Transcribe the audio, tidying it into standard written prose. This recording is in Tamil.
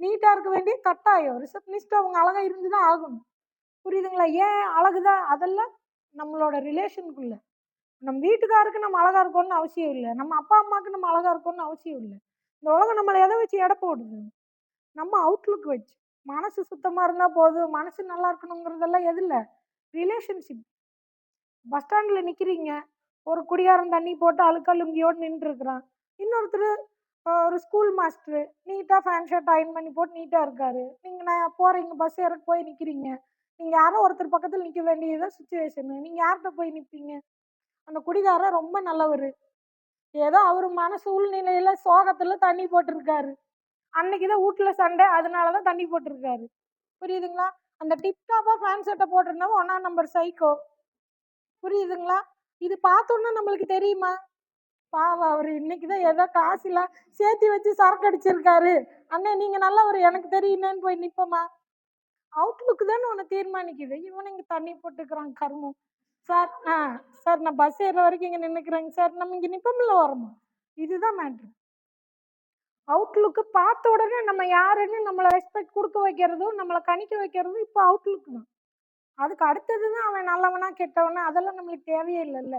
நீட்டா இருக்க வேண்டிய கட்டாயம். ரிசப்ஷனிஸ்ட் அவங்க அழகா இருந்து தான் ஆகணும். புரியுதுங்களா? ஏன் அழகுதான் அதெல்லாம் நம்மளோட ரிலேஷனுக்குள்ள. நம்ம வீட்டுக்காருக்கு நம்ம அழகா இருக்கணும்னு அவசியம் இல்ல. நம்ம அப்பா, அம்மாவுக்கு நம்ம அழகா இருக்கணும்னு அவசியம் இல்ல. இந்த உலகம் நம்மள எத வச்சு எடை போடுது? நம்ம அவுட்லுக் வச்சு. மனசு சுத்தமா இருந்தா போதும். மனசு நல்லா இருக்கணுங்கிறதெல்லாம் எதுல? ரிலேஷன்ஷிப். பஸ் ஸ்டாண்ட்ல நிக்கிறீங்க. ஒரு குடிகாரன் தண்ணி போட்டு அழுக்கா லுங்கியோட நின்றுருக்கிறான். இன்னொருத்தரு ஒரு ஸ்கூல் மாஸ்டரு நீட்டா ஃபேண்ட் ஷர்ட் அயர்ன் பண்ணி போட்டு நீட்டா இருக்காரு. நீங்க போறீங்க பஸ் ஏற போய் நிக்கிறீங்க. நீங்க யாரோ ஒருத்தர் பக்கத்துல நிக்க வேண்டியதுதான் சிச்சுவேஷனு. நீங்க யார்ட்ட போய் நிப்பீங்க? அந்த குடிகாரன் ரொம்ப நல்லவரு. ஏதோ அவரு மன சூழ்நிலையில சோகத்துல தண்ணி போட்டிருக்காரு. அன்னைக்குதான் வீட்ல சண்டை, அதனாலதான் தண்ணி போட்டிருக்காரு. புரியுதுங்களா? அந்த டிப் டாப்பா ஃபேண்ட் ஷர்ட்ட போட்டிருந்தவன் 1ஆம் நம்பர் சைக்கோ. புரியுதுங்களா? இது பார்த்தோன்னா நம்மளுக்கு தெரியுமா? பாவம் அவரு இன்னைக்குதான் ஏதோ காசுலாம் சேர்த்து வச்சு சரக்கு அடிச்சிருக்காரு. அண்ணே நீங்க நல்லவரு எனக்கு தெரியுமேன்னு போய் நிப்போமா? அவுட்லுக் தானே உன்னை தீர்மானிக்குது. இவன் இங்க தண்ணி போட்டுக்கிறான் கருமம். சார் சார் நான் பஸ் ஏறுற வரைக்கும் இங்க நின்னுக்கிறேங்க சார். நம்ம இங்க நிப்போம்ல ஓரமா. இதுதான் மேட்ரு. அவுட்லுக் பார்த்த உடனே நம்ம யாருன்னு நம்மள ரெஸ்பெக்ட் குடுக்க வைக்கிறதும், நம்மள கணிக்க வைக்கிறதும் இப்போ அவுட்லுக் தான். அதுக்கு அடுத்தது தான் அவன் நல்லவனா, கெட்டவனா அதெல்லாம் நம்மளுக்கு தேவையே இல்லல்ல.